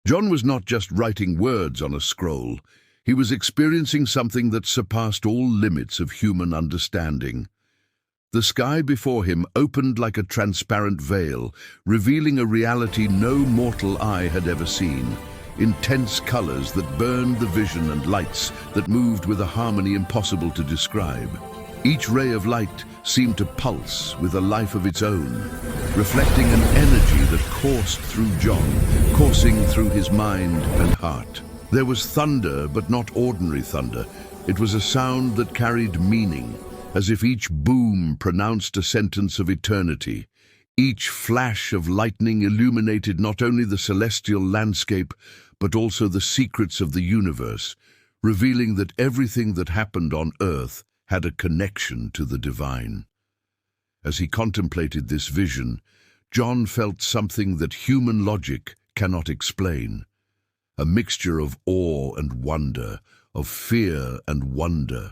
John was not just writing words on a scroll. He was experiencing something that surpassed all limits of human understanding. The sky before him opened like a transparent veil, revealing a reality no mortal eye had ever seen. Intense colors that burned the vision and lights that moved with a harmony impossible to describe. Each ray of light seemed to pulse with a life of its own, reflecting an energy that coursed through John, coursing through his mind and heart. There was thunder, but not ordinary thunder. It was a sound that carried meaning, as if each boom pronounced a sentence of eternity. Each flash of lightning illuminated not only the celestial landscape, but also the secrets of the universe, revealing that everything that happened on earth had a connection to the divine. As he contemplated this vision, John felt something that human logic cannot explain. A mixture of awe and wonder, of fear and wonder.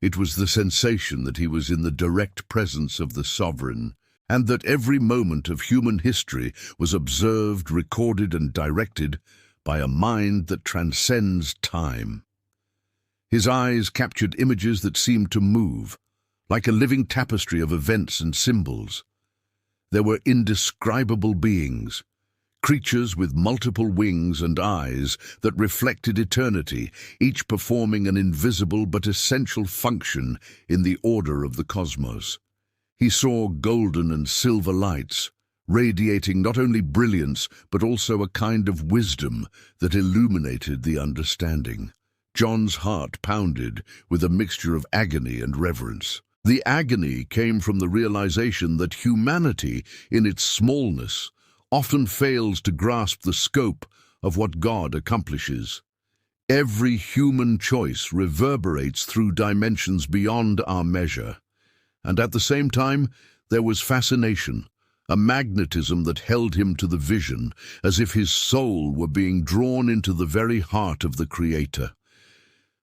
It was the sensation that he was in the direct presence of the sovereign, and that every moment of human history was observed, recorded, and directed by a mind that transcends time. His eyes captured images that seemed to move, like a living tapestry of events and symbols. There were indescribable beings, creatures with multiple wings and eyes that reflected eternity, each performing an invisible but essential function in the order of the cosmos. He saw golden and silver lights, radiating not only brilliance but also a kind of wisdom that illuminated the understanding. John's heart pounded with a mixture of agony and reverence. The agony came from the realization that humanity, in its smallness, often fails to grasp the scope of what God accomplishes. Every human choice reverberates through dimensions beyond our measure. And at the same time, there was fascination, a magnetism that held him to the vision, as if his soul were being drawn into the very heart of the Creator.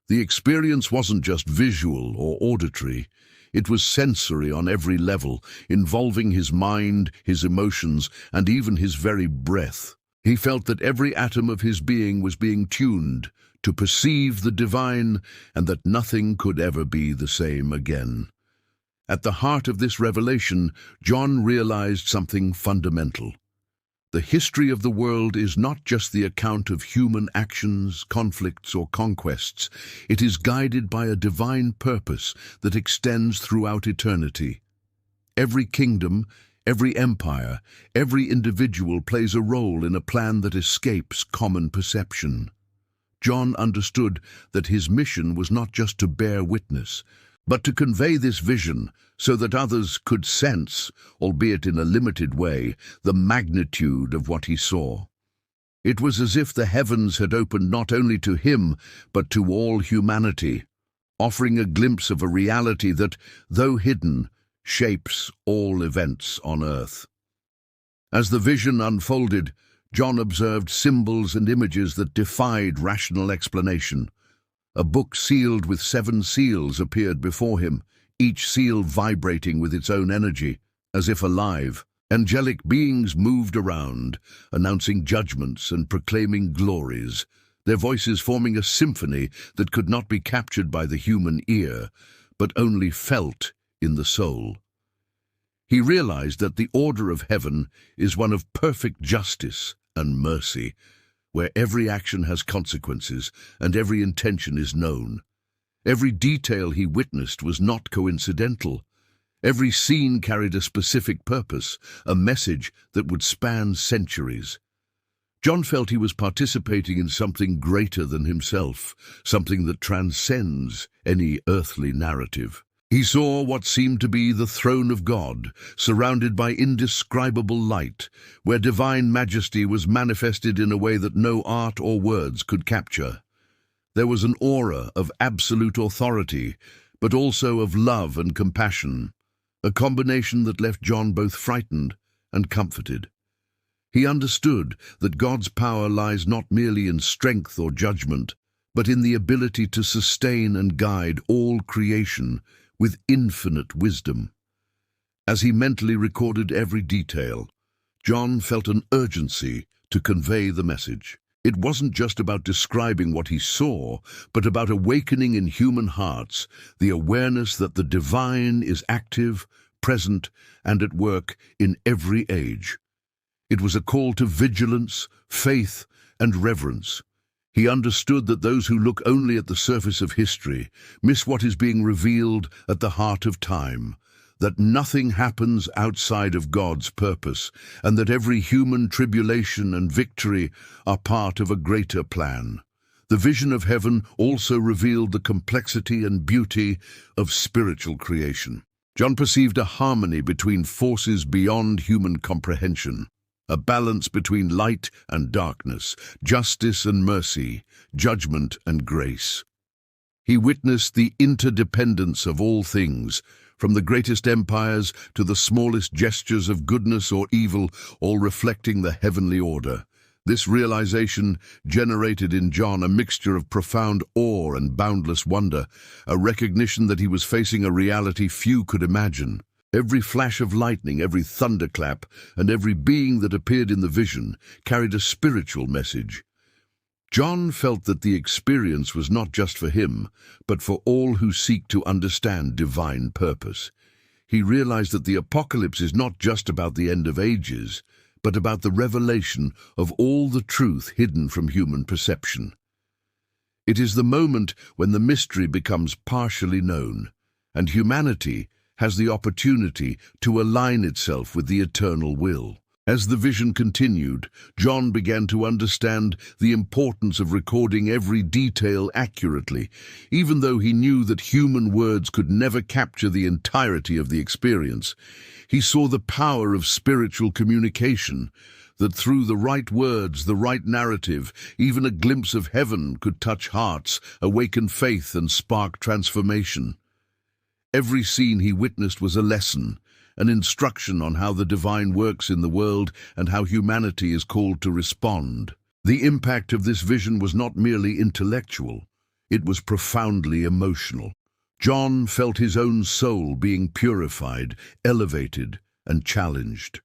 The experience wasn't just visual or auditory. It was sensory on every level, involving his mind, his emotions, and even his very breath. He felt that every atom of his being was being tuned to perceive the divine, and that nothing could ever be the same again. At the heart of this revelation, John realized something fundamental. The history of the world is not just the account of human actions, conflicts, or conquests. It is guided by a divine purpose that extends throughout eternity. Every kingdom, every empire, every individual plays a role in a plan that escapes common perception. John understood that his mission was not just to bear witness, but to convey this vision so that others could sense, albeit in a limited way, the magnitude of what he saw. It was as if the heavens had opened not only to him, but to all humanity, offering a glimpse of a reality that, though hidden, shapes all events on earth. As the vision unfolded, John observed symbols and images that defied rational explanation. A book sealed with 7 seals appeared before him, each seal vibrating with its own energy, as if alive. Angelic beings moved around, announcing judgments and proclaiming glories, their voices forming a symphony that could not be captured by the human ear, but only felt in the soul. He realized that the order of heaven is one of perfect justice and mercy, where every action has consequences and every intention is known. Every detail he witnessed was not coincidental. Every scene carried a specific purpose, a message that would span centuries. John felt he was participating in something greater than himself, something that transcends any earthly narrative. He saw what seemed to be the throne of God, surrounded by indescribable light, where divine majesty was manifested in a way that no art or words could capture. There was an aura of absolute authority, but also of love and compassion, a combination that left John both frightened and comforted. He understood that God's power lies not merely in strength or judgment, but in the ability to sustain and guide all creation with infinite wisdom. As he mentally recorded every detail, John felt an urgency to convey the message. It wasn't just about describing what he saw, but about awakening in human hearts the awareness that the divine is active, present, and at work in every age. It was a call to vigilance, faith, and reverence. He understood that those who look only at the surface of history miss what is being revealed at the heart of time, that nothing happens outside of God's purpose, and that every human tribulation and victory are part of a greater plan. The vision of heaven also revealed the complexity and beauty of spiritual creation. John perceived a harmony between forces beyond human comprehension, a balance between light and darkness, justice and mercy, judgment and grace. He witnessed the interdependence of all things, from the greatest empires to the smallest gestures of goodness or evil, all reflecting the heavenly order. This realization generated in John a mixture of profound awe and boundless wonder, a recognition that he was facing a reality few could imagine. Every flash of lightning, every thunderclap, and every being that appeared in the vision carried a spiritual message. John felt that the experience was not just for him, but for all who seek to understand divine purpose. He realized that the apocalypse is not just about the end of ages, but about the revelation of all the truth hidden from human perception. It is the moment when the mystery becomes partially known, and humanity has the opportunity to align itself with the eternal will. As the vision continued, John began to understand the importance of recording every detail accurately, even though he knew that human words could never capture the entirety of the experience. He saw the power of spiritual communication, that through the right words, the right narrative, even a glimpse of heaven could touch hearts, awaken faith, and spark transformation. Every scene he witnessed was a lesson, an instruction on how the divine works in the world and how humanity is called to respond. The impact of this vision was not merely intellectual, it was profoundly emotional. John felt his own soul being purified, elevated, and challenged.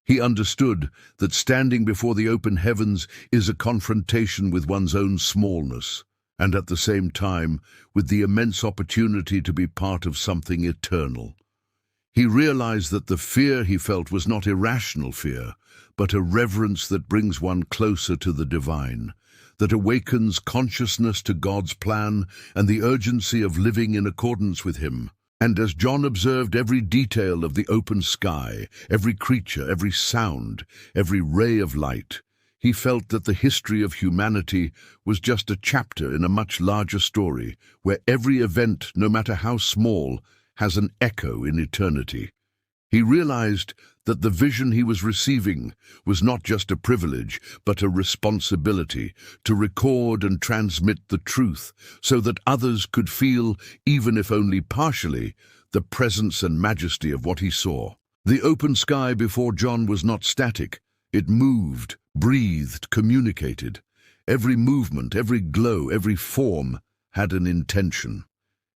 He understood that standing before the open heavens is a confrontation with one's own smallness, and at the same time with the immense opportunity to be part of something eternal. He realized that the fear he felt was not irrational fear, but a reverence that brings one closer to the divine, that awakens consciousness to God's plan and the urgency of living in accordance with Him. And as John observed every detail of the open sky, every creature, every sound, every ray of light, he felt that the history of humanity was just a chapter in a much larger story, where every event, no matter how small, has an echo in eternity. He realized that the vision he was receiving was not just a privilege, but a responsibility to record and transmit the truth so that others could feel, even if only partially, the presence and majesty of what he saw. The open sky before John was not static. It moved, breathed, communicated. Every movement, every glow, every form had an intention.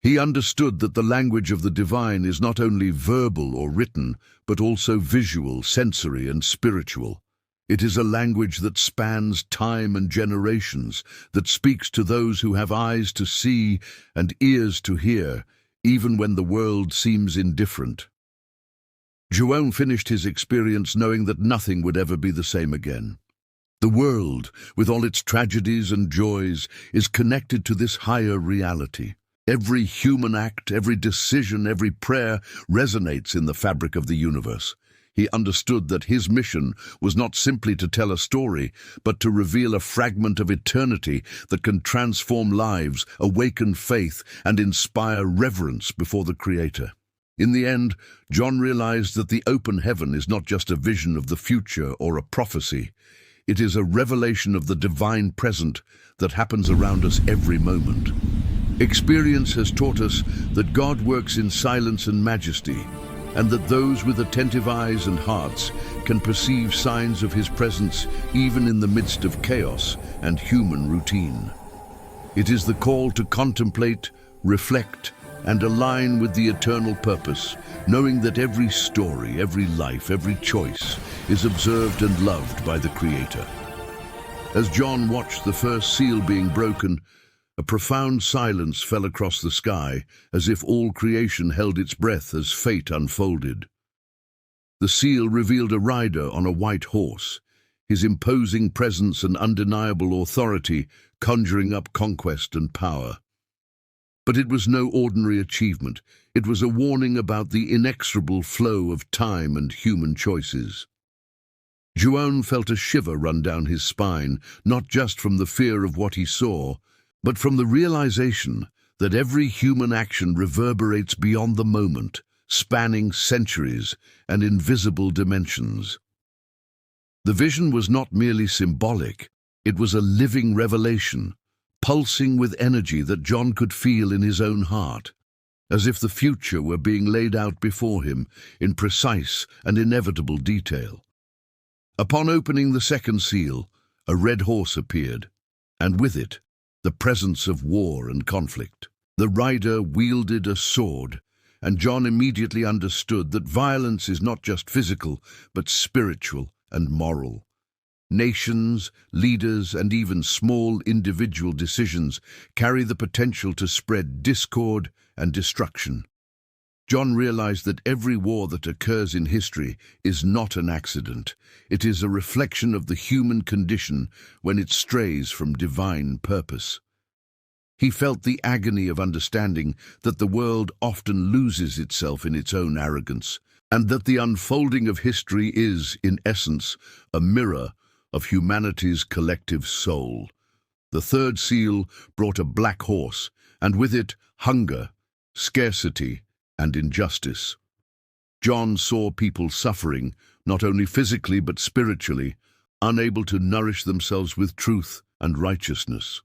He understood that the language of the divine is not only verbal or written, but also visual, sensory, and spiritual. It is a language that spans time and generations, that speaks to those who have eyes to see and ears to hear, even when the world seems indifferent. Joan finished his experience knowing that nothing would ever be the same again. The world, with all its tragedies and joys, is connected to this higher reality. Every human act, every decision, every prayer resonates in the fabric of the universe. He understood that his mission was not simply to tell a story, but to reveal a fragment of eternity that can transform lives, awaken faith, and inspire reverence before the Creator. In the end, John realized that the open heaven is not just a vision of the future or a prophecy. It is a revelation of the divine present that happens around us every moment. Experience has taught us that God works in silence and majesty, and that those with attentive eyes and hearts can perceive signs of His presence even in the midst of chaos and human routine. It is the call to contemplate, reflect, and align with the eternal purpose, knowing that every story, every life, every choice is observed and loved by the Creator. As John watched the first seal being broken, a profound silence fell across the sky, as if all creation held its breath as fate unfolded. The seal revealed a rider on a white horse, his imposing presence and undeniable authority conjuring up conquest and power. But it was no ordinary achievement. It was a warning about the inexorable flow of time and human choices. Juan felt a shiver run down his spine, not just from the fear of what he saw, but from the realization that every human action reverberates beyond the moment, spanning centuries and invisible dimensions. The vision was not merely symbolic, it was a living revelation, pulsing with energy that John could feel in his own heart, as if the future were being laid out before him in precise and inevitable detail. Upon opening the second seal, a red horse appeared, and with it, the presence of war and conflict. The rider wielded a sword, and John immediately understood that violence is not just physical, but spiritual and moral. Nations, leaders, and even small individual decisions carry the potential to spread discord and destruction. John realized that every war that occurs in history is not an accident. It is a reflection of the human condition when it strays from divine purpose. He felt the agony of understanding that the world often loses itself in its own arrogance, and that the unfolding of history is, in essence, a mirror of humanity's collective soul. The third seal brought a black horse, and with it hunger, scarcity, and injustice. John saw people suffering, not only physically but spiritually, unable to nourish themselves with truth and righteousness.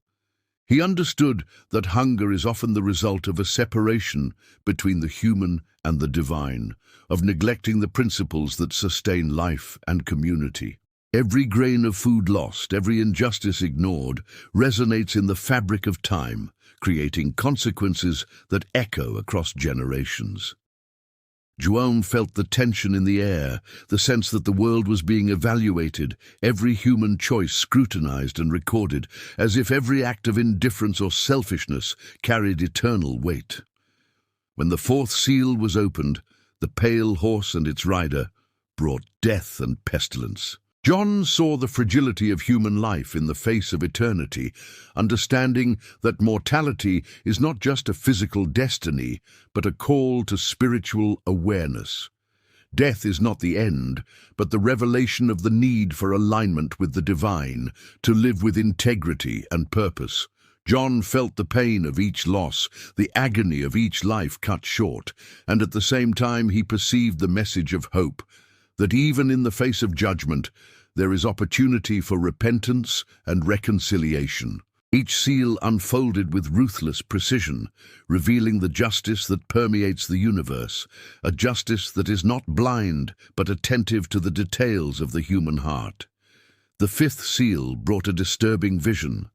He understood that hunger is often the result of a separation between the human and the divine, of neglecting the principles that sustain life and community. Every grain of food lost, every injustice ignored, resonates in the fabric of time, creating consequences that echo across generations. Juan felt the tension in the air, the sense that the world was being evaluated, every human choice scrutinized and recorded, as if every act of indifference or selfishness carried eternal weight. When the fourth seal was opened, the pale horse and its rider brought death and pestilence. John saw the fragility of human life in the face of eternity, understanding that mortality is not just a physical destiny, but a call to spiritual awareness. Death is not the end, but the revelation of the need for alignment with the divine, to live with integrity and purpose. John felt the pain of each loss, the agony of each life cut short, and at the same time he perceived the message of hope, that even in the face of judgment, there is opportunity for repentance and reconciliation. Each seal unfolded with ruthless precision, revealing the justice that permeates the universe, a justice that is not blind but attentive to the details of the human heart. The fifth seal brought a disturbing vision,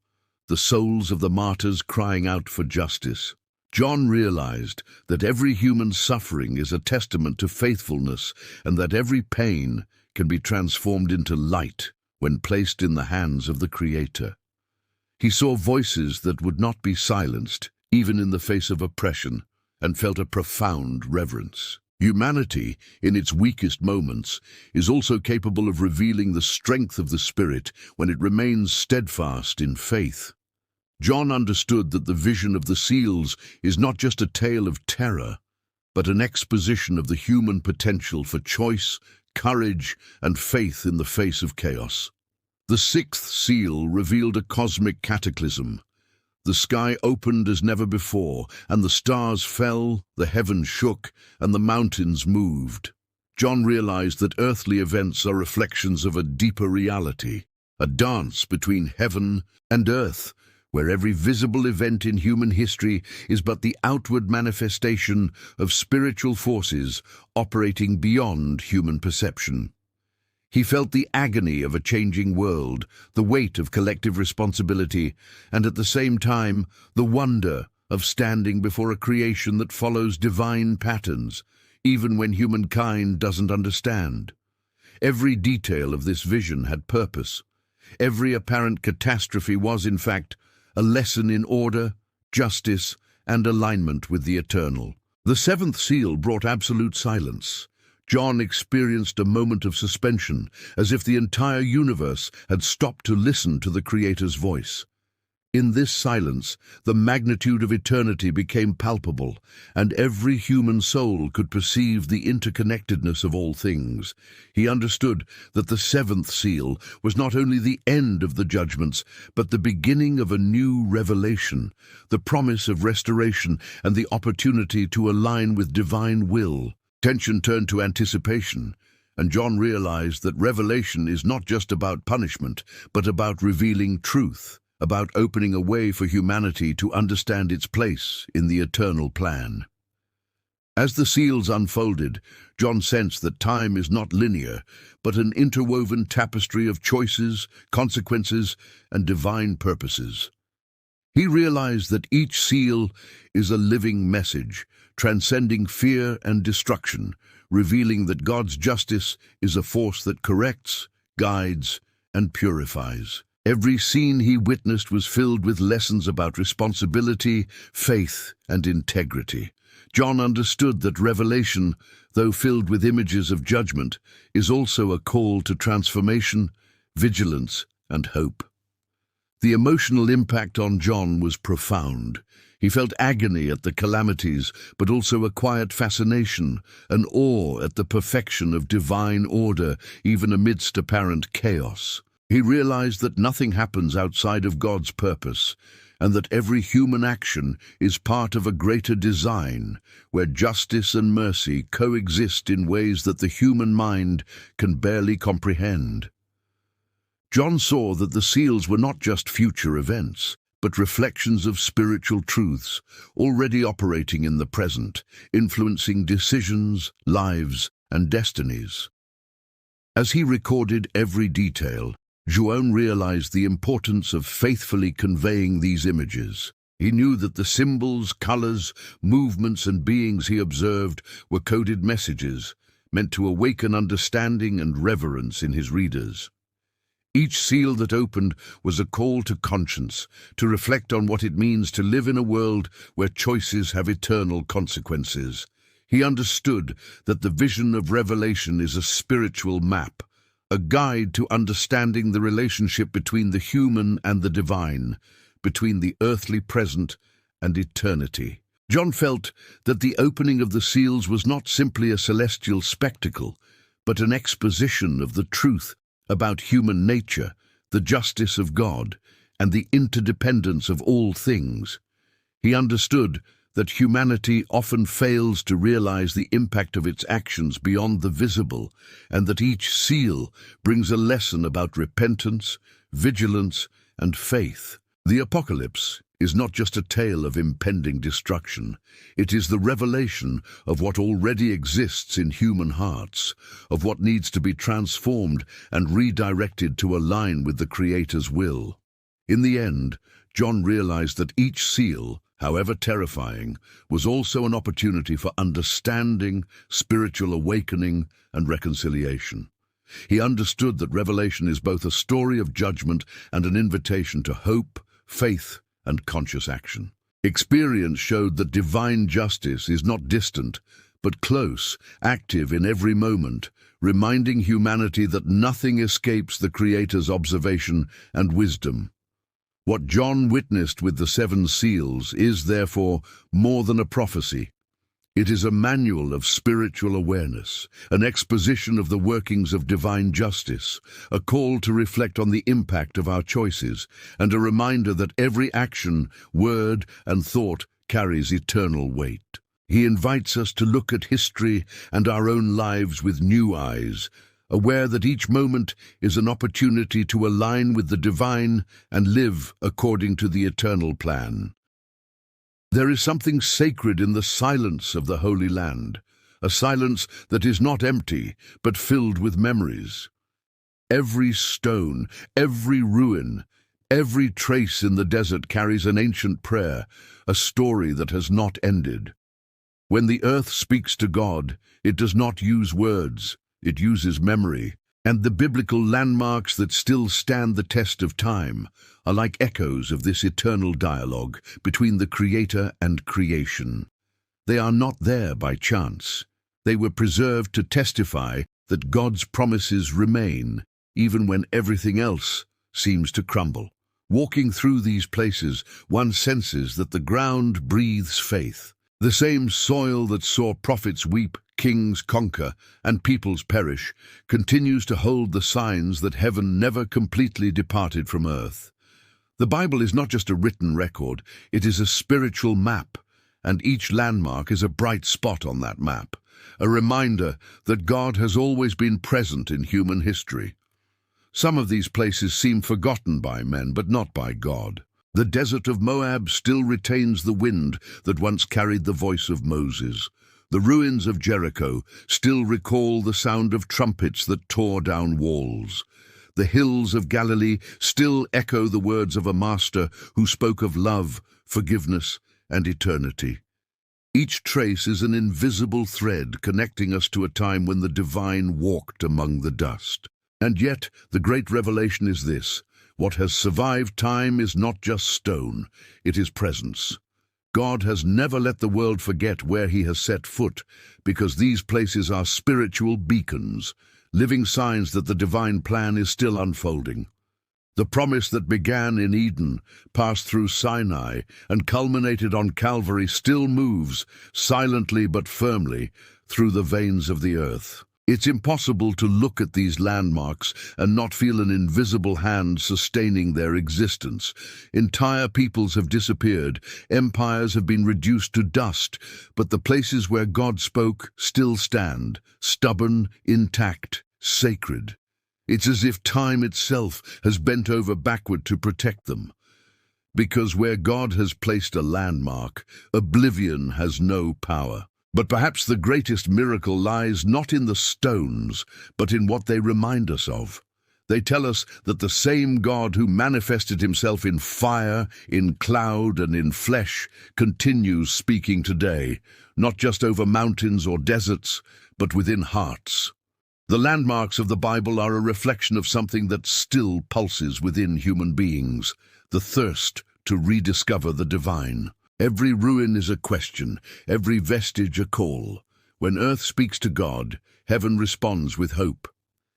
the souls of the martyrs crying out for justice. John realized that every human suffering is a testament to faithfulness and that every pain can be transformed into light when placed in the hands of the Creator. He saw voices that would not be silenced, even in the face of oppression, and felt a profound reverence. Humanity, in its weakest moments, is also capable of revealing the strength of the Spirit when it remains steadfast in faith. John understood that the vision of the seals is not just a tale of terror, but an exposition of the human potential for choice, courage, and faith in the face of chaos. The sixth seal revealed a cosmic cataclysm. The sky opened as never before, and the stars fell, the heavens shook, and the mountains moved. John realized that earthly events are reflections of a deeper reality, a dance between heaven and earth, where every visible event in human history is but the outward manifestation of spiritual forces operating beyond human perception. He felt the agony of a changing world, the weight of collective responsibility, and at the same time, the wonder of standing before a creation that follows divine patterns, even when humankind doesn't understand. Every detail of this vision had purpose. Every apparent catastrophe was, in fact, a lesson in order, justice, and alignment with the eternal. The seventh seal brought absolute silence. John experienced a moment of suspension, as if the entire universe had stopped to listen to the Creator's voice. In this silence, the magnitude of eternity became palpable, and every human soul could perceive the interconnectedness of all things. He understood that the seventh seal was not only the end of the judgments, but the beginning of a new revelation, the promise of restoration and the opportunity to align with divine will. Tension turned to anticipation, and John realized that revelation is not just about punishment, but about revealing truth, about opening a way for humanity to understand its place in the eternal plan. As the seals unfolded, John sensed that time is not linear, but an interwoven tapestry of choices, consequences, and divine purposes. He realized that each seal is a living message, transcending fear and destruction, revealing that God's justice is a force that corrects, guides, and purifies. Every scene he witnessed was filled with lessons about responsibility, faith, and integrity. John understood that revelation, though filled with images of judgment, is also a call to transformation, vigilance, and hope. The emotional impact on John was profound. He felt agony at the calamities, but also a quiet fascination, an awe at the perfection of divine order, even amidst apparent chaos. He realized that nothing happens outside of God's purpose, and that every human action is part of a greater design, where justice and mercy coexist in ways that the human mind can barely comprehend. John saw that the seals were not just future events, but reflections of spiritual truths already operating in the present, influencing decisions, lives, and destinies. As he recorded every detail, John realized the importance of faithfully conveying these images. He knew that the symbols, colors, movements, and beings he observed were coded messages, meant to awaken understanding and reverence in his readers. Each seal that opened was a call to conscience, to reflect on what it means to live in a world where choices have eternal consequences. He understood that the vision of Revelation is a spiritual map, a guide to understanding the relationship between the human and the divine, between the earthly present and eternity. John felt that the opening of the seals was not simply a celestial spectacle, but an exposition of the truth about human nature, the justice of God, and the interdependence of all things. He understood that humanity often fails to realize the impact of its actions beyond the visible, and that each seal brings a lesson about repentance, vigilance, and faith. The apocalypse is not just a tale of impending destruction. It is the revelation of what already exists in human hearts, of what needs to be transformed and redirected to align with the Creator's will. In the end, John realized that each seal, however terrifying, was also an opportunity for understanding, spiritual awakening, and reconciliation. He understood that Revelation is both a story of judgment and an invitation to hope, faith, and conscious action. Experience showed that divine justice is not distant, but close, active in every moment, reminding humanity that nothing escapes the Creator's observation and wisdom. What John witnessed with the seven seals is, therefore, more than a prophecy. It is a manual of spiritual awareness, an exposition of the workings of divine justice, a call to reflect on the impact of our choices, and a reminder that every action, word, and thought carries eternal weight. He invites us to look at history and our own lives with new eyes, aware that each moment is an opportunity to align with the divine and live according to the eternal plan. There is something sacred in the silence of the Holy Land, a silence that is not empty, but filled with memories. Every stone, every ruin, every trace in the desert carries an ancient prayer, a story that has not ended. When the earth speaks to God, it does not use words, it uses memory, And the biblical landmarks that still stand the test of time are like echoes of this eternal dialogue between the Creator and creation. They are not there by chance. They were preserved to testify that God's promises remain, even when everything else seems to crumble. Walking through these places, one senses that the ground breathes faith. The same soil that saw prophets weep, kings conquer, and peoples perish, continues to hold the signs that heaven never completely departed from earth. The Bible is not just a written record, it is a spiritual map, and each landmark is a bright spot on that map, a reminder that God has always been present in human history. Some of these places seem forgotten by men, but not by God. The desert of Moab still retains the wind that once carried the voice of Moses. The ruins of Jericho still recall the sound of trumpets that tore down walls. The hills of Galilee still echo the words of a master who spoke of love, forgiveness, and eternity. Each trace is an invisible thread connecting us to a time when the divine walked among the dust. And yet, the great revelation is this: what has survived time is not just stone, it is presence. God has never let the world forget where he has set foot, because these places are spiritual beacons, living signs that the divine plan is still unfolding. The promise that began in Eden, passed through Sinai, and culminated on Calvary still moves, silently but firmly, through the veins of the earth. It's impossible to look at these landmarks and not feel an invisible hand sustaining their existence. Entire peoples have disappeared, empires have been reduced to dust, but the places where God spoke still stand, stubborn, intact, sacred. It's as if time itself has bent over backward to protect them. Because where God has placed a landmark, oblivion has no power. But perhaps the greatest miracle lies not in the stones, but in what they remind us of. They tell us that the same God who manifested himself in fire, in cloud, and in flesh continues speaking today, not just over mountains or deserts, but within hearts. The landmarks of the Bible are a reflection of something that still pulses within human beings, the thirst to rediscover the divine. Every ruin is a question, every vestige a call. When earth speaks to God, heaven responds with hope.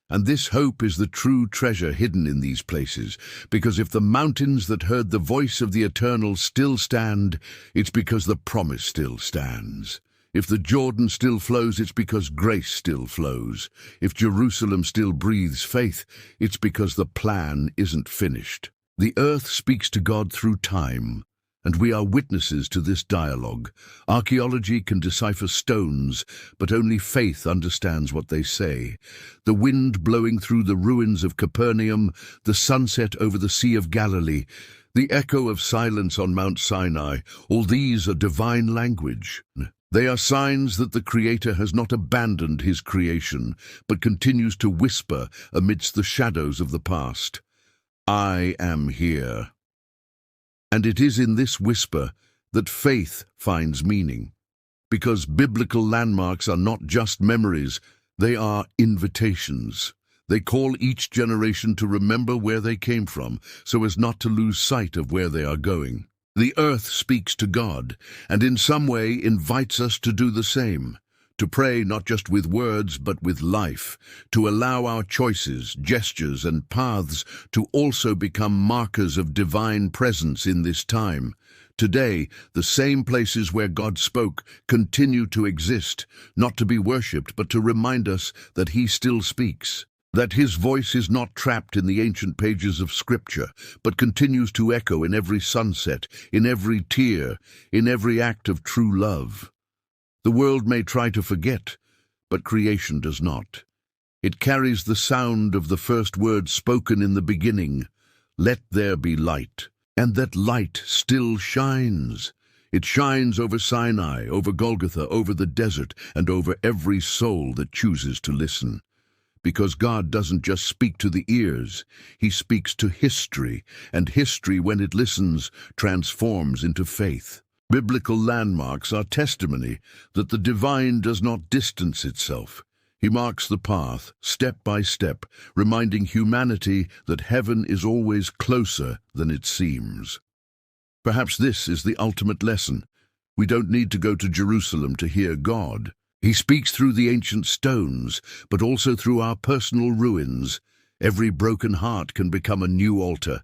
And this hope is the true treasure hidden in these places, because if the mountains that heard the voice of the Eternal still stand, it's because the promise still stands. If the Jordan still flows, it's because grace still flows. If Jerusalem still breathes faith, it's because the plan isn't finished. The earth speaks to God through time, and we are witnesses to this dialogue. Archaeology can decipher stones, but only faith understands what they say. The wind blowing through the ruins of Capernaum, the sunset over the Sea of Galilee, the echo of silence on Mount Sinai, all these are divine language. They are signs that the Creator has not abandoned his creation, but continues to whisper amidst the shadows of the past. I am here. And it is in this whisper that faith finds meaning, because biblical landmarks are not just memories, they are invitations. They call each generation to remember where they came from, so as not to lose sight of where they are going. The earth speaks to God, and in some way invites us to do the same. To pray not just with words but with life, to allow our choices, gestures and paths to also become markers of divine presence in this time. Today, the same places where God spoke continue to exist, not to be worshipped but to remind us that he still speaks, that his voice is not trapped in the ancient pages of Scripture, but continues to echo in every sunset, in every tear, in every act of true love. The world may try to forget, but creation does not. It carries the sound of the first word spoken in the beginning, "Let there be light," and that light still shines. It shines over Sinai, over Golgotha, over the desert, and over every soul that chooses to listen. Because God doesn't just speak to the ears, he speaks to history, and history, when it listens, transforms into faith. Biblical landmarks are testimony that the divine does not distance itself. He marks the path, step by step, reminding humanity that heaven is always closer than it seems. Perhaps this is the ultimate lesson. We don't need to go to Jerusalem to hear God. He speaks through the ancient stones, but also through our personal ruins. Every broken heart can become a new altar.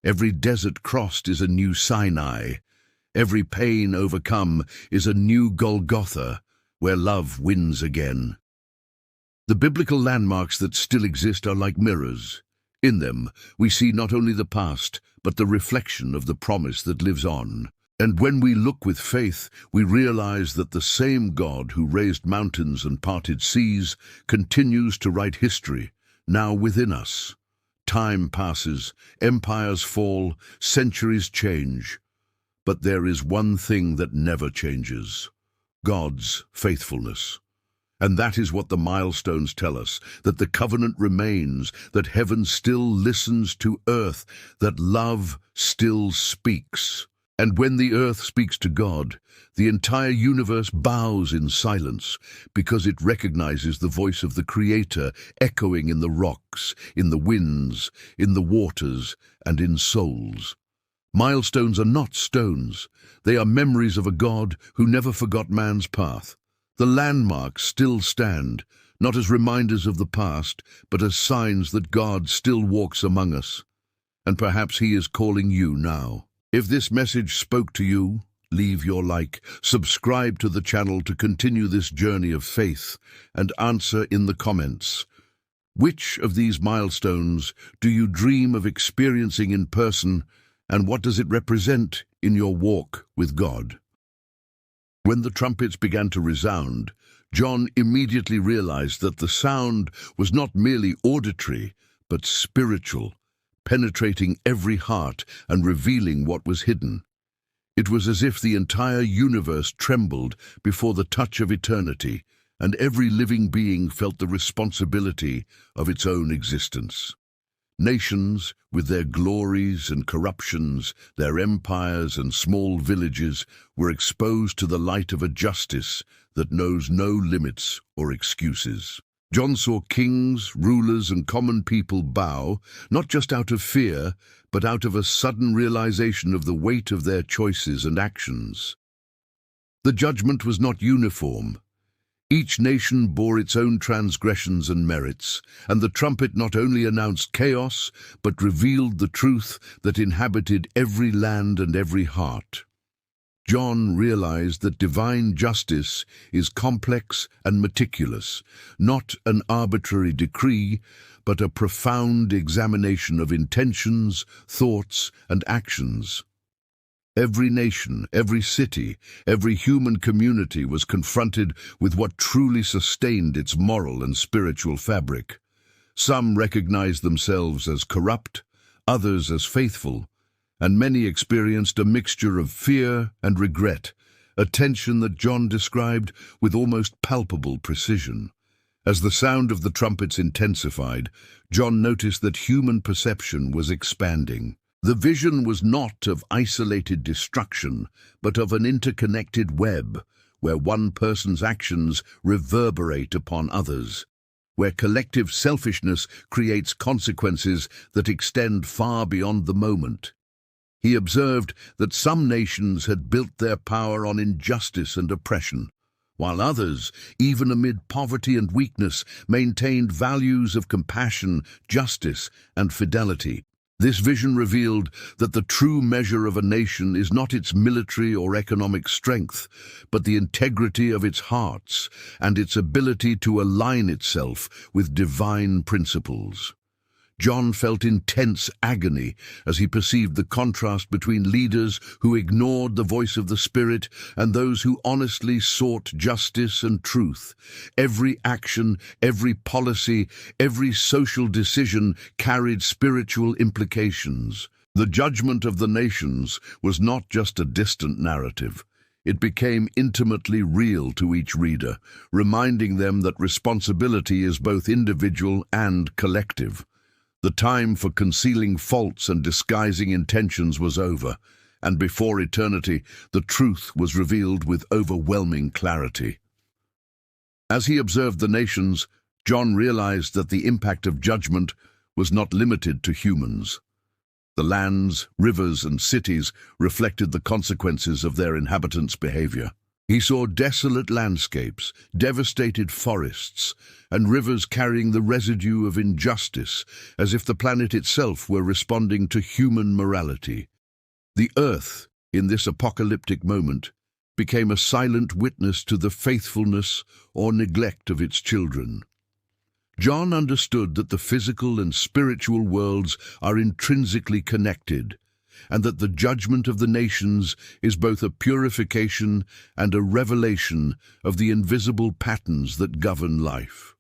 Every desert crossed is a new Sinai. Every pain overcome is a new Golgotha, where love wins again. The biblical landmarks that still exist are like mirrors. In them, we see not only the past, but the reflection of the promise that lives on. And when we look with faith, we realize that the same God who raised mountains and parted seas continues to write history, now within us. Time passes, empires fall, centuries change. But there is one thing that never changes: God's faithfulness. And that is what the milestones tell us, that the covenant remains, that heaven still listens to earth, that love still speaks. And when the earth speaks to God, the entire universe bows in silence, because it recognizes the voice of the Creator echoing in the rocks, in the winds, in the waters, and in souls. Milestones are not stones. They are memories of a God who never forgot man's path. The landmarks still stand, not as reminders of the past, but as signs that God still walks among us. And perhaps He is calling you now. If this message spoke to you, leave your like, subscribe to the channel to continue this journey of faith, and answer in the comments. Which of these milestones do you dream of experiencing in person, and what does it represent in your walk with God? When the trumpets began to resound, John immediately realized that the sound was not merely auditory, but spiritual, penetrating every heart and revealing what was hidden. It was as if the entire universe trembled before the touch of eternity, and every living being felt the responsibility of its own existence. Nations, with their glories and corruptions, their empires and small villages, were exposed to the light of a justice that knows no limits or excuses. John saw kings, rulers, and common people bow, not just out of fear, but out of a sudden realization of the weight of their choices and actions. The judgment was not uniform. Each nation bore its own transgressions and merits, and the trumpet not only announced chaos, but revealed the truth that inhabited every land and every heart. John realized that divine justice is complex and meticulous, not an arbitrary decree, but a profound examination of intentions, thoughts, and actions. Every nation, every city, every human community was confronted with what truly sustained its moral and spiritual fabric. Some recognized themselves as corrupt, others as faithful, and many experienced a mixture of fear and regret, a tension that John described with almost palpable precision. As the sound of the trumpets intensified, John noticed that human perception was expanding. The vision was not of isolated destruction, but of an interconnected web, where one person's actions reverberate upon others, where collective selfishness creates consequences that extend far beyond the moment. He observed that some nations had built their power on injustice and oppression, while others, even amid poverty and weakness, maintained values of compassion, justice, and fidelity. This vision revealed that the true measure of a nation is not its military or economic strength, but the integrity of its hearts and its ability to align itself with divine principles. John felt intense agony as he perceived the contrast between leaders who ignored the voice of the Spirit and those who honestly sought justice and truth. Every action, every policy, every social decision carried spiritual implications. The judgment of the nations was not just a distant narrative. It became intimately real to each reader, reminding them that responsibility is both individual and collective. The time for concealing faults and disguising intentions was over, and before eternity, the truth was revealed with overwhelming clarity. As he observed the nations, John realized that the impact of judgment was not limited to humans. The lands, rivers, and cities reflected the consequences of their inhabitants' behavior. He saw desolate landscapes, devastated forests, and rivers carrying the residue of injustice, as if the planet itself were responding to human morality. The earth, in this apocalyptic moment, became a silent witness to the faithfulness or neglect of its children. John understood that the physical and spiritual worlds are intrinsically connected, and that the judgment of the nations is both a purification and a revelation of the invisible patterns that govern life.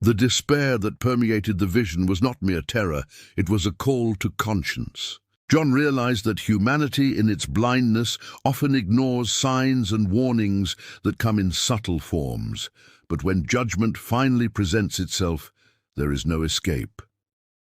The despair that permeated the vision was not mere terror, it was a call to conscience. John realized that humanity in its blindness often ignores signs and warnings that come in subtle forms, but when judgment finally presents itself, there is no escape.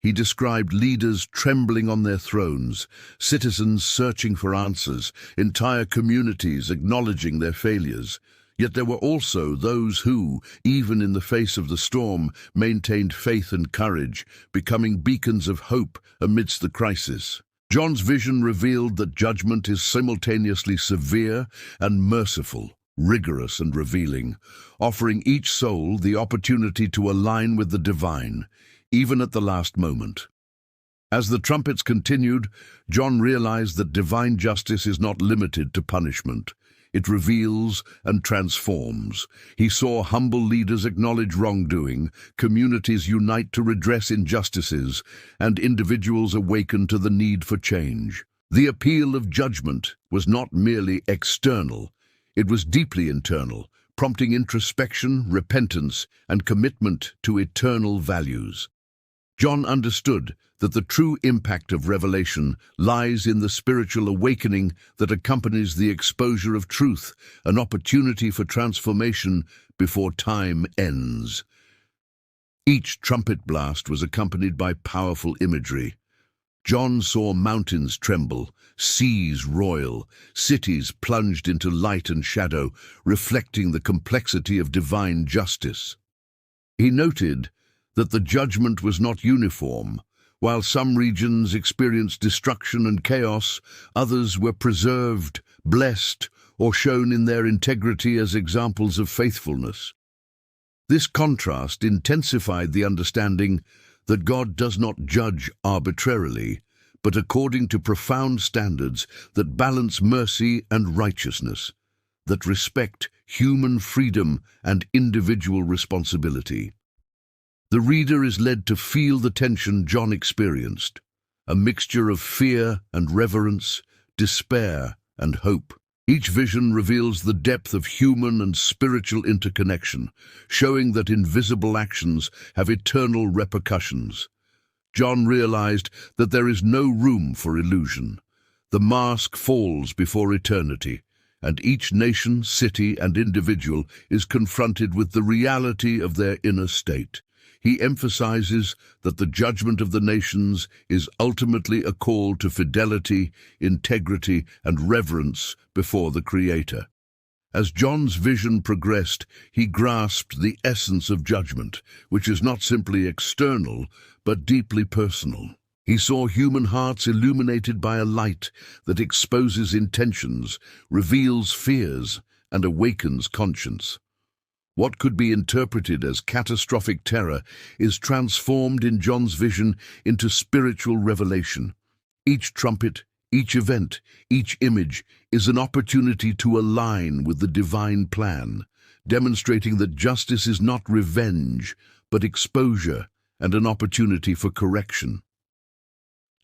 He described leaders trembling on their thrones, citizens searching for answers, entire communities acknowledging their failures. Yet there were also those who, even in the face of the storm, maintained faith and courage, becoming beacons of hope amidst the crisis. John's vision revealed that judgment is simultaneously severe and merciful, rigorous and revealing, offering each soul the opportunity to align with the divine, even at the last moment. As the trumpets continued, John realized that divine justice is not limited to punishment. It reveals and transforms. He saw humble leaders acknowledge wrongdoing, communities unite to redress injustices, and individuals awaken to the need for change. The appeal of judgment was not merely external, it was deeply internal, prompting introspection, repentance, and commitment to eternal values. John understood that the true impact of revelation lies in the spiritual awakening that accompanies the exposure of truth, an opportunity for transformation before time ends. Each trumpet blast was accompanied by powerful imagery. John saw mountains tremble, seas roil, cities plunged into light and shadow, reflecting the complexity of divine justice. He noted that the judgment was not uniform. While some regions experienced destruction and chaos, others were preserved, blessed, or shown in their integrity as examples of faithfulness. This contrast intensified the understanding that God does not judge arbitrarily, but according to profound standards that balance mercy and righteousness, that respect human freedom and individual responsibility. The reader is led to feel the tension John experienced, a mixture of fear and reverence, despair and hope. Each vision reveals the depth of human and spiritual interconnection, showing that invisible actions have eternal repercussions. John realized that there is no room for illusion. The mask falls before eternity, and each nation, city, and individual is confronted with the reality of their inner state. He emphasizes that the judgment of the nations is ultimately a call to fidelity, integrity, and reverence before the Creator. As John's vision progressed, he grasped the essence of judgment, which is not simply external, but deeply personal. He saw human hearts illuminated by a light that exposes intentions, reveals fears, and awakens conscience. What could be interpreted as catastrophic terror is transformed in John's vision into spiritual revelation. Each trumpet, each event, each image is an opportunity to align with the divine plan, demonstrating that justice is not revenge, but exposure and an opportunity for correction.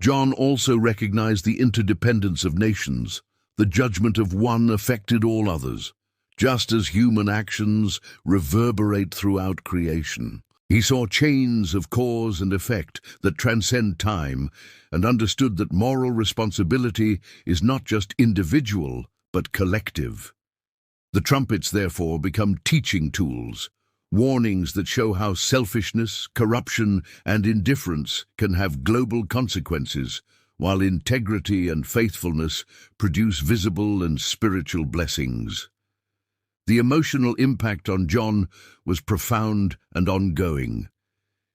John also recognized the interdependence of nations. The judgment of one affected all others, just as human actions reverberate throughout creation. He saw chains of cause and effect that transcend time and understood that moral responsibility is not just individual, but collective. The trumpets, therefore, become teaching tools, warnings that show how selfishness, corruption, and indifference can have global consequences, while integrity and faithfulness produce visible and spiritual blessings. The emotional impact on John was profound and ongoing.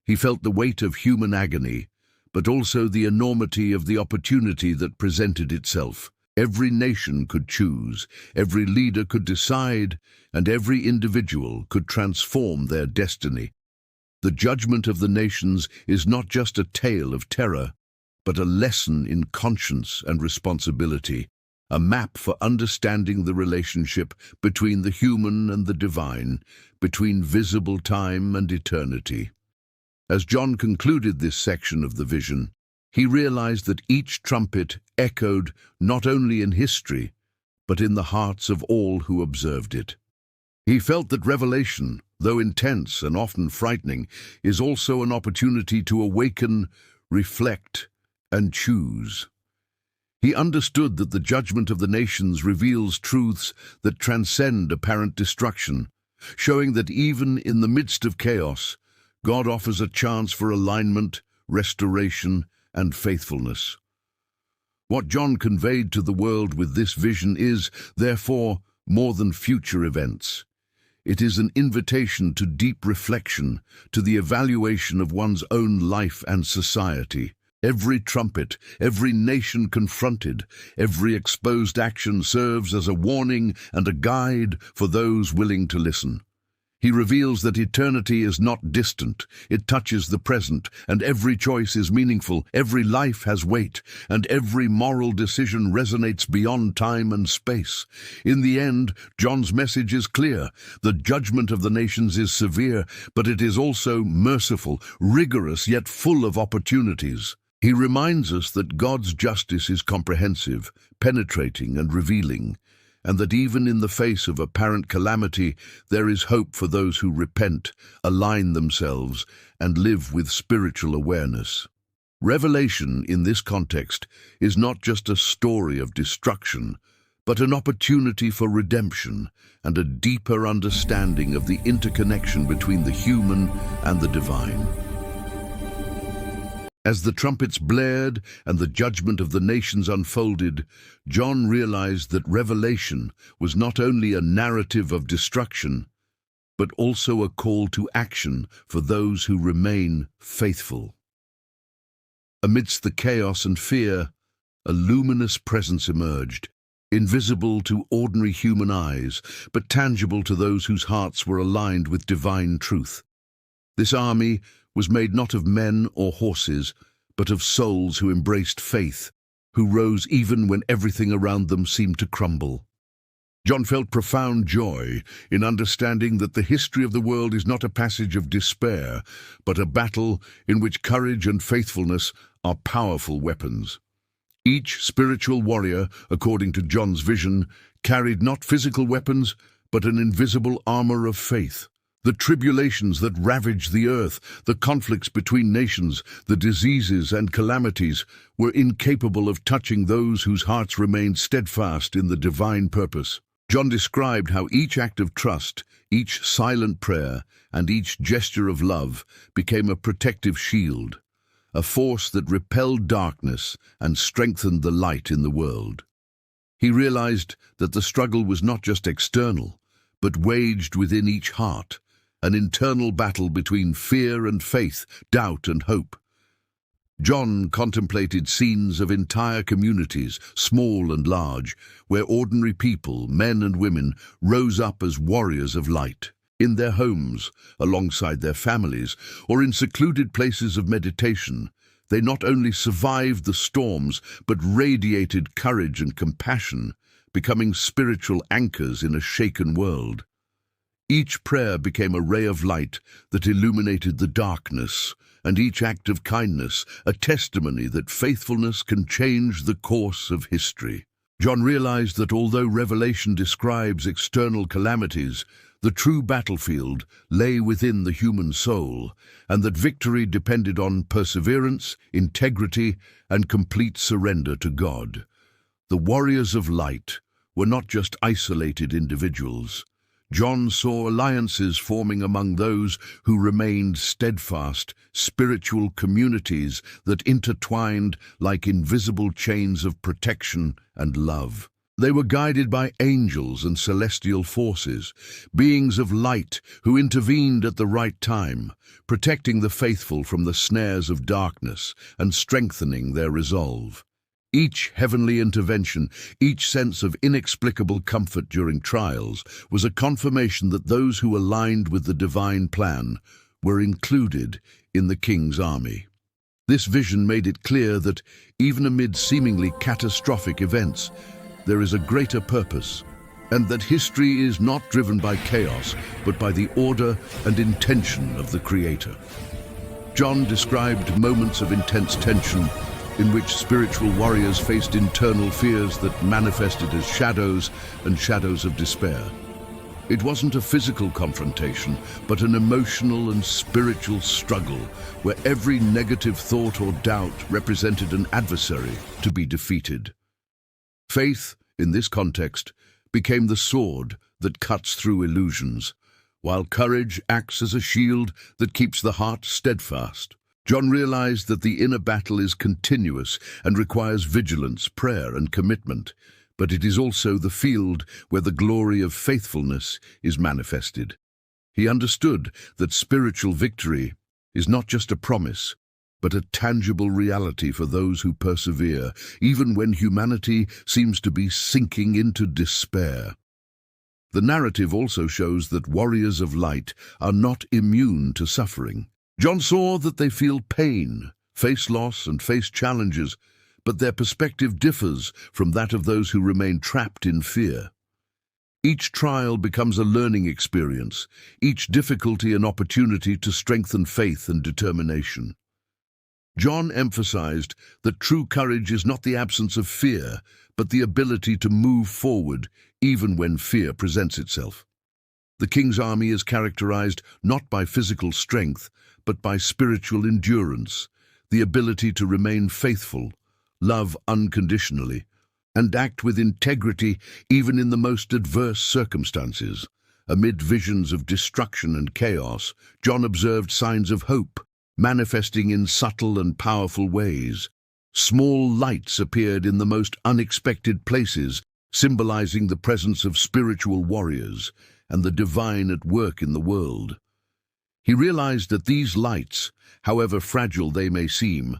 He felt the weight of human agony, but also the enormity of the opportunity that presented itself. Every nation could choose, every leader could decide, and every individual could transform their destiny. The judgment of the nations is not just a tale of terror, but a lesson in conscience and responsibility, a map for understanding the relationship between the human and the divine, between visible time and eternity. As John concluded this section of the vision, he realized that each trumpet echoed not only in history, but in the hearts of all who observed it. He felt that revelation, though intense and often frightening, is also an opportunity to awaken, reflect, and choose. He understood that the judgment of the nations reveals truths that transcend apparent destruction, showing that even in the midst of chaos, God offers a chance for alignment, restoration, and faithfulness. What John conveyed to the world with this vision is, therefore, more than future events. It is an invitation to deep reflection, to the evaluation of one's own life and society. Every trumpet, every nation confronted, every exposed action serves as a warning and a guide for those willing to listen. He reveals that eternity is not distant, it touches the present, and every choice is meaningful, every life has weight, and every moral decision resonates beyond time and space. In the end, John's message is clear. The judgment of the nations is severe, but it is also merciful, rigorous, yet full of opportunities. He reminds us that God's justice is comprehensive, penetrating, and revealing, and that even in the face of apparent calamity, there is hope for those who repent, align themselves, and live with spiritual awareness. Revelation, in this context, is not just a story of destruction, but an opportunity for redemption and a deeper understanding of the interconnection between the human and the divine. As the trumpets blared and the judgment of the nations unfolded, John realized that Revelation was not only a narrative of destruction, but also a call to action for those who remain faithful. Amidst the chaos and fear, a luminous presence emerged, invisible to ordinary human eyes, but tangible to those whose hearts were aligned with divine truth. This army was made not of men or horses, but of souls who embraced faith, who rose even when everything around them seemed to crumble. John felt profound joy in understanding that the history of the world is not a passage of despair, but a battle in which courage and faithfulness are powerful weapons. Each spiritual warrior, according to John's vision, carried not physical weapons, but an invisible armor of faith. The tribulations that ravaged the earth, the conflicts between nations, the diseases and calamities were incapable of touching those whose hearts remained steadfast in the divine purpose. John described how each act of trust, each silent prayer, and each gesture of love became a protective shield, a force that repelled darkness and strengthened the light in the world. He realized that the struggle was not just external, but waged within each heart, an internal battle between fear and faith, doubt and hope. John contemplated scenes of entire communities, small and large, where ordinary people, men and women, rose up as warriors of light. In their homes, alongside their families, or in secluded places of meditation, they not only survived the storms, but radiated courage and compassion, becoming spiritual anchors in a shaken world. Each prayer became a ray of light that illuminated the darkness, and each act of kindness a testimony that faithfulness can change the course of history. John realized that although Revelation describes external calamities, the true battlefield lay within the human soul, and that victory depended on perseverance, integrity, and complete surrender to God. The warriors of light were not just isolated individuals. John saw alliances forming among those who remained steadfast, spiritual communities that intertwined like invisible chains of protection and love. They were guided by angels and celestial forces, beings of light who intervened at the right time, protecting the faithful from the snares of darkness and strengthening their resolve. Each heavenly intervention, each sense of inexplicable comfort during trials, was a confirmation that those who aligned with the divine plan were included in the king's army. This vision made it clear that, even amid seemingly catastrophic events, there is a greater purpose, and that history is not driven by chaos, but by the order and intention of the Creator. John described moments of intense tension in which spiritual warriors faced internal fears that manifested as shadows and shadows of despair. It wasn't a physical confrontation, but an emotional and spiritual struggle where every negative thought or doubt represented an adversary to be defeated. Faith, in this context, became the sword that cuts through illusions, while courage acts as a shield that keeps the heart steadfast. John realized that the inner battle is continuous and requires vigilance, prayer, and commitment, but it is also the field where the glory of faithfulness is manifested. He understood that spiritual victory is not just a promise, but a tangible reality for those who persevere, even when humanity seems to be sinking into despair. The narrative also shows that warriors of light are not immune to suffering. John saw that they feel pain, face loss, and face challenges, but their perspective differs from that of those who remain trapped in fear. Each trial becomes a learning experience, each difficulty an opportunity to strengthen faith and determination. John emphasized that true courage is not the absence of fear, but the ability to move forward even when fear presents itself. The king's army is characterized not by physical strength, but by spiritual endurance, the ability to remain faithful, love unconditionally, and act with integrity even in the most adverse circumstances. Amid visions of destruction and chaos, John observed signs of hope, manifesting in subtle and powerful ways. Small lights appeared in the most unexpected places, symbolizing the presence of spiritual warriors and the divine at work in the world. He realized that these lights, however fragile they may seem,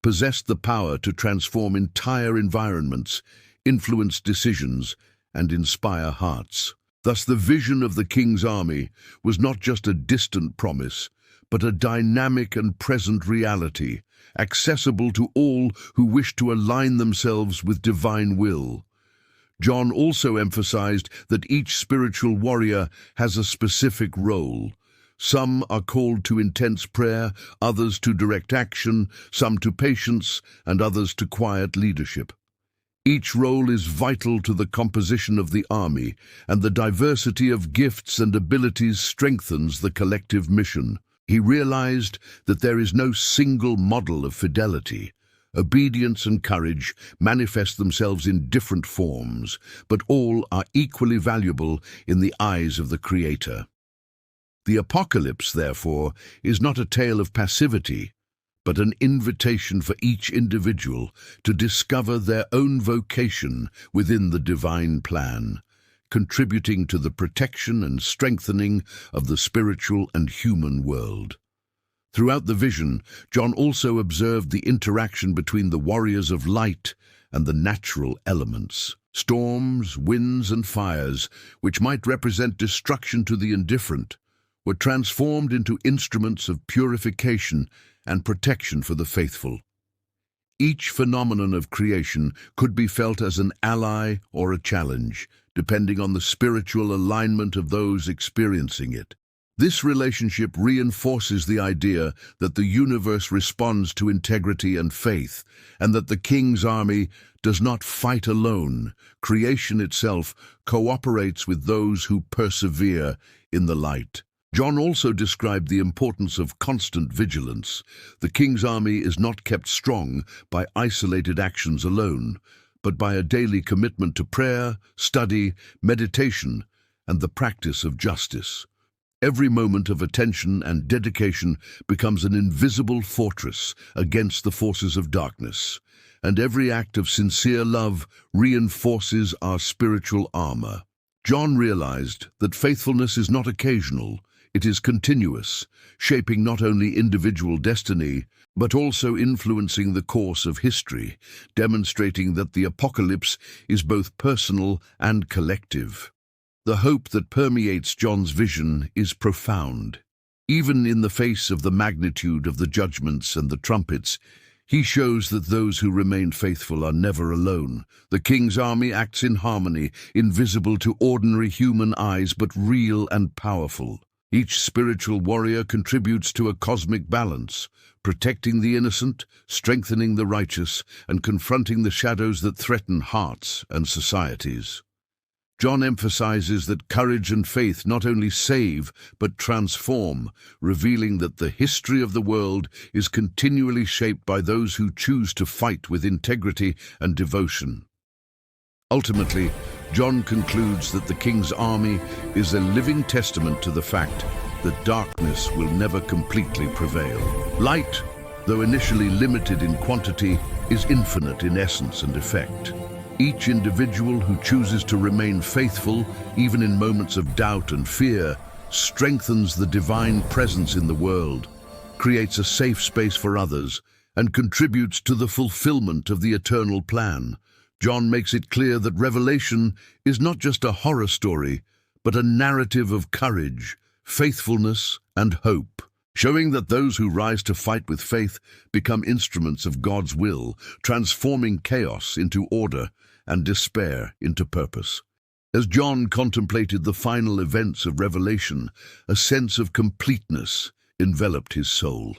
possessed the power to transform entire environments, influence decisions, and inspire hearts. Thus, the vision of the king's army was not just a distant promise, but a dynamic and present reality, accessible to all who wish to align themselves with divine will. John also emphasized that each spiritual warrior has a specific role. Some are called to intense prayer, others to direct action, some to patience, and others to quiet leadership. Each role is vital to the composition of the army, and the diversity of gifts and abilities strengthens the collective mission. He realized that there is no single model of fidelity. Obedience and courage manifest themselves in different forms, but all are equally valuable in the eyes of the Creator. The apocalypse, therefore, is not a tale of passivity, but an invitation for each individual to discover their own vocation within the divine plan, contributing to the protection and strengthening of the spiritual and human world. Throughout the vision, John also observed the interaction between the warriors of light and the natural elements. Storms, winds, and fires, which might represent destruction to the indifferent, were transformed into instruments of purification and protection for the faithful. Each phenomenon of creation could be felt as an ally or a challenge, depending on the spiritual alignment of those experiencing it. This relationship reinforces the idea that the universe responds to integrity and faith, and that the king's army does not fight alone. Creation itself cooperates with those who persevere in the light. John also described the importance of constant vigilance. The king's army is not kept strong by isolated actions alone, but by a daily commitment to prayer, study, meditation, and the practice of justice. Every moment of attention and dedication becomes an invisible fortress against the forces of darkness, and every act of sincere love reinforces our spiritual armor. John realized that faithfulness is not occasional, it is continuous, shaping not only individual destiny, but also influencing the course of history, demonstrating that the apocalypse is both personal and collective. The hope that permeates John's vision is profound. Even in the face of the magnitude of the judgments and the trumpets, he shows that those who remain faithful are never alone. The king's army acts in harmony, invisible to ordinary human eyes but real and powerful. Each spiritual warrior contributes to a cosmic balance, protecting the innocent, strengthening the righteous, and confronting the shadows that threaten hearts and societies. John emphasizes that courage and faith not only save, but transform, revealing that the history of the world is continually shaped by those who choose to fight with integrity and devotion. Ultimately, John concludes that the king's army is a living testament to the fact that darkness will never completely prevail. Light, though initially limited in quantity, is infinite in essence and effect. Each individual who chooses to remain faithful, even in moments of doubt and fear, strengthens the divine presence in the world, creates a safe space for others, and contributes to the fulfillment of the eternal plan. John makes it clear that Revelation is not just a horror story, but a narrative of courage, faithfulness, and hope, showing that those who rise to fight with faith become instruments of God's will, transforming chaos into order and despair into purpose. As John contemplated the final events of Revelation, a sense of completeness enveloped his soul.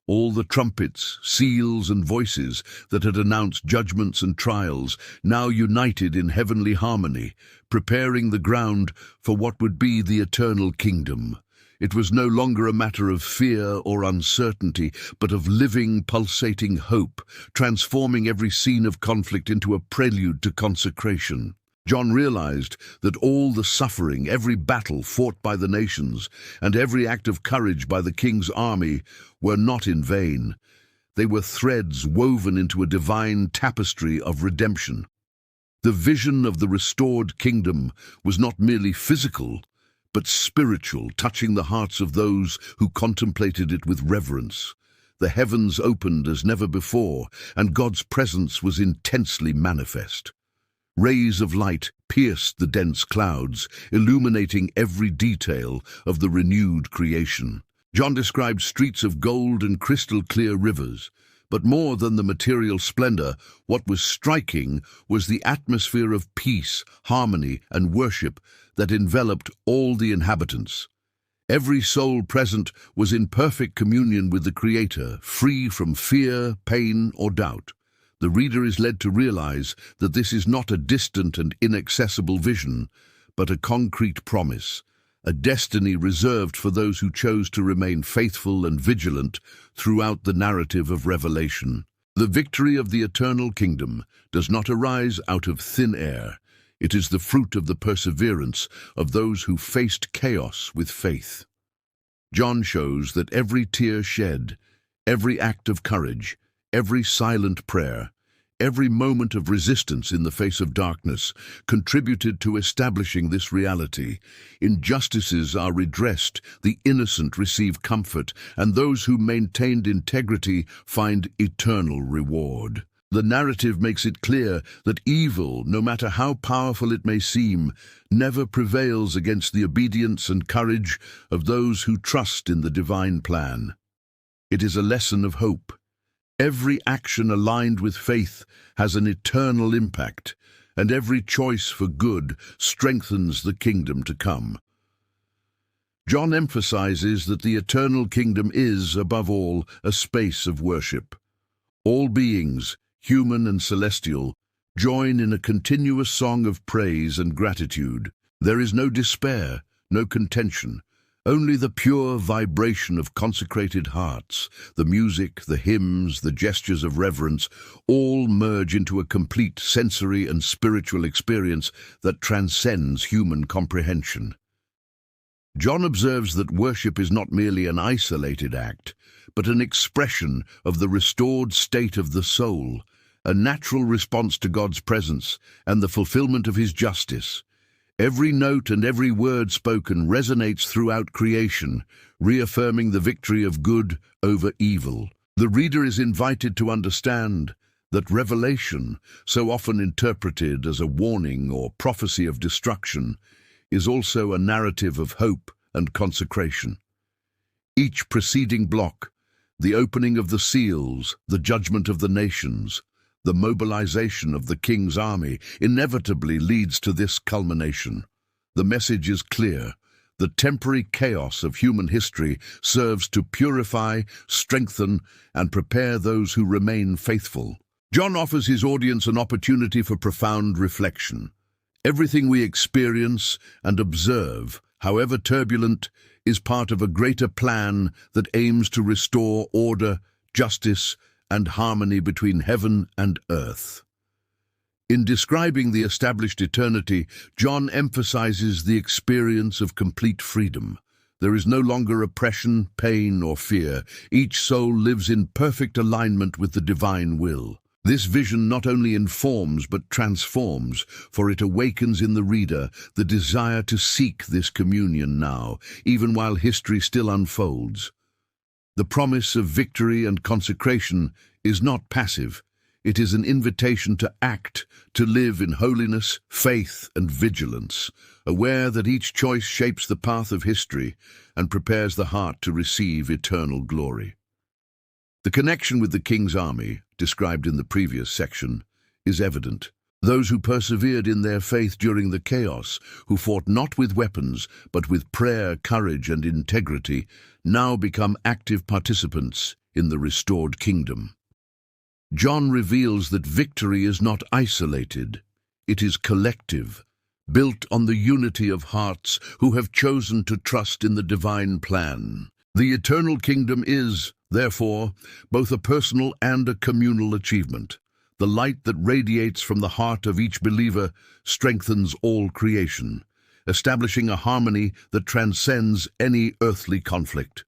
All the trumpets, seals, and voices that had announced judgments and trials now united in heavenly harmony, preparing the ground for what would be the eternal kingdom. It was no longer a matter of fear or uncertainty, but of living, pulsating hope, transforming every scene of conflict into a prelude to consecration. John realized that all the suffering, every battle fought by the nations, and every act of courage by the king's army were not in vain. They were threads woven into a divine tapestry of redemption. The vision of the restored kingdom was not merely physical, but spiritual, touching the hearts of those who contemplated it with reverence. The heavens opened as never before, and God's presence was intensely manifest. Rays of light pierced the dense clouds, illuminating every detail of the renewed creation. John described streets of gold and crystal-clear rivers, but more than the material splendor, what was striking was the atmosphere of peace, harmony, and worship that enveloped all the inhabitants. Every soul present was in perfect communion with the Creator, free from fear, pain, or doubt. The reader is led to realize that this is not a distant and inaccessible vision, but a concrete promise, a destiny reserved for those who chose to remain faithful and vigilant throughout the narrative of Revelation. The victory of the eternal kingdom does not arise out of thin air. It is the fruit of the perseverance of those who faced chaos with faith. John shows that every tear shed, every act of courage, every silent prayer, every moment of resistance in the face of darkness contributed to establishing this reality. Injustices are redressed, the innocent receive comfort, and those who maintained integrity find eternal reward. The narrative makes it clear that evil, no matter how powerful it may seem, never prevails against the obedience and courage of those who trust in the divine plan. It is a lesson of hope. Every action aligned with faith has an eternal impact, and every choice for good strengthens the kingdom to come. John emphasizes that the eternal kingdom is, above all, a space of worship. All beings, human and celestial, join in a continuous song of praise and gratitude. There is no despair, no contention, only the pure vibration of consecrated hearts. The music, the hymns, the gestures of reverence, all merge into a complete sensory and spiritual experience that transcends human comprehension. John observes that worship is not merely an isolated act, but an expression of the restored state of the soul, a natural response to God's presence and the fulfillment of his justice. Every note and every word spoken resonates throughout creation, reaffirming the victory of good over evil. The reader is invited to understand that revelation, so often interpreted as a warning or prophecy of destruction, is also a narrative of hope and consecration. Each preceding block, the opening of the seals, the judgment of the nations, the mobilization of the king's army, inevitably leads to this culmination. The message is clear. The temporary chaos of human history serves to purify, strengthen, and prepare those who remain faithful. John offers his audience an opportunity for profound reflection. Everything we experience and observe, however turbulent, is part of a greater plan that aims to restore order, justice, and harmony between heaven and earth. In describing the established eternity, John emphasizes the experience of complete freedom. There is no longer oppression, pain, or fear. Each soul lives in perfect alignment with the divine will. This vision not only informs but transforms, for it awakens in the reader the desire to seek this communion now, even while history still unfolds. The promise of victory and consecration is not passive. It is an invitation to act, to live in holiness, faith, and vigilance, aware that each choice shapes the path of history and prepares the heart to receive eternal glory. The connection with the king's army, described in the previous section, is evident. Those who persevered in their faith during the chaos, who fought not with weapons, but with prayer, courage, and integrity, now become active participants in the restored kingdom. John reveals that victory is not isolated. It is collective, built on the unity of hearts who have chosen to trust in the divine plan. The eternal kingdom is, therefore, both a personal and a communal achievement. The light that radiates from the heart of each believer strengthens all creation, establishing a harmony that transcends any earthly conflict.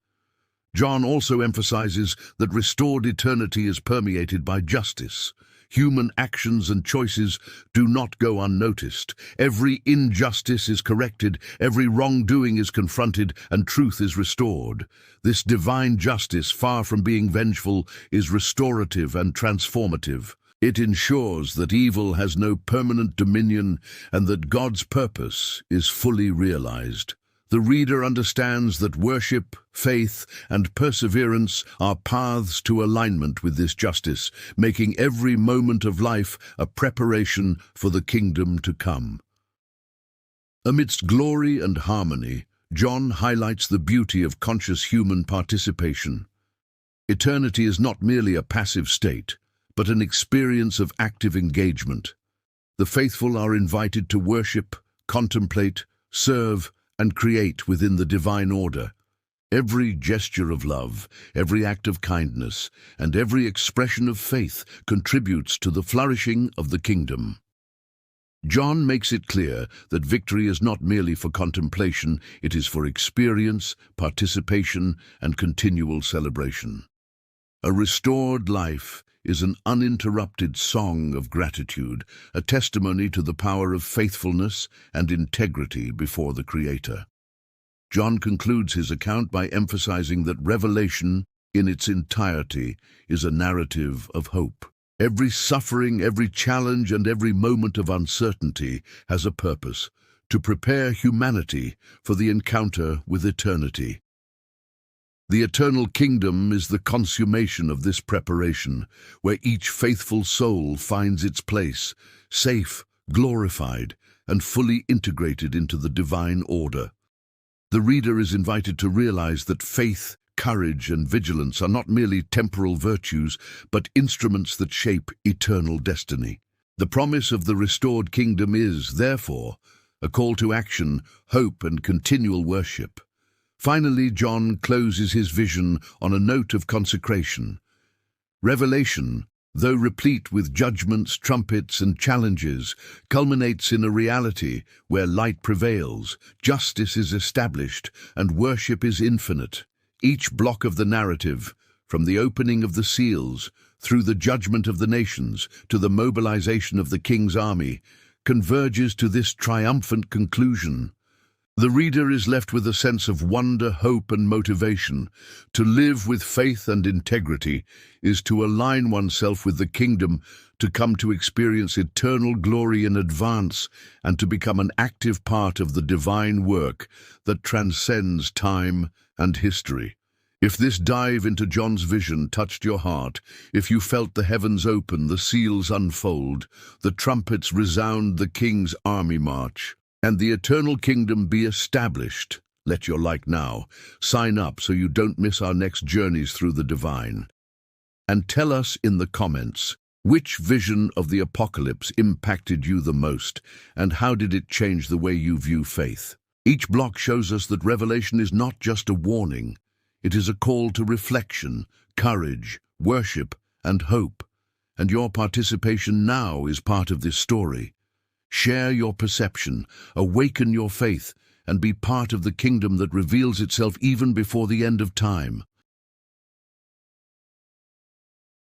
John also emphasizes that restored eternity is permeated by justice. Human actions and choices do not go unnoticed. Every injustice is corrected, every wrongdoing is confronted, and truth is restored. This divine justice, far from being vengeful, is restorative and transformative. It ensures that evil has no permanent dominion and that God's purpose is fully realized. The reader understands that worship, faith, and perseverance are paths to alignment with this justice, making every moment of life a preparation for the kingdom to come. Amidst glory and harmony, John highlights the beauty of conscious human participation. Eternity is not merely a passive state, but an experience of active engagement. The faithful are invited to worship, contemplate, serve, and create within the divine order. Every gesture of love, every act of kindness, and every expression of faith contributes to the flourishing of the kingdom. John makes it clear that victory is not merely for contemplation, it is for experience, participation, and continual celebration. A restored life is an uninterrupted song of gratitude, a testimony to the power of faithfulness and integrity before the Creator. John concludes his account by emphasizing that revelation, in its entirety, is a narrative of hope. Every suffering, every challenge, and every moment of uncertainty has a purpose: to prepare humanity for the encounter with eternity. The eternal kingdom is the consummation of this preparation, where each faithful soul finds its place, safe, glorified, and fully integrated into the divine order. The reader is invited to realize that faith, courage, and vigilance are not merely temporal virtues, but instruments that shape eternal destiny. The promise of the restored kingdom is, therefore, a call to action, hope, and continual worship. Finally, John closes his vision on a note of consecration. Revelation, though replete with judgments, trumpets, and challenges, culminates in a reality where light prevails, justice is established, and worship is infinite. Each block of the narrative, from the opening of the seals through the judgment of the nations to the mobilization of the king's army, converges to this triumphant conclusion. The reader is left with a sense of wonder, hope, and motivation. To live with faith and integrity is to align oneself with the kingdom, to come to experience eternal glory in advance, and to become an active part of the divine work that transcends time and history. If this dive into John's vision touched your heart, if you felt the heavens open, the seals unfold, the trumpets resound the king's army march, and the eternal kingdom be established, let your like now. Sign up so you don't miss our next journeys through the divine. And tell us in the comments, which vision of the apocalypse impacted you the most, and how did it change the way you view faith? Each block shows us that Revelation is not just a warning. It is a call to reflection, courage, worship, and hope. And your participation now is part of this story. Share your perception, awaken your faith, and be part of the kingdom that reveals itself even before the end of time.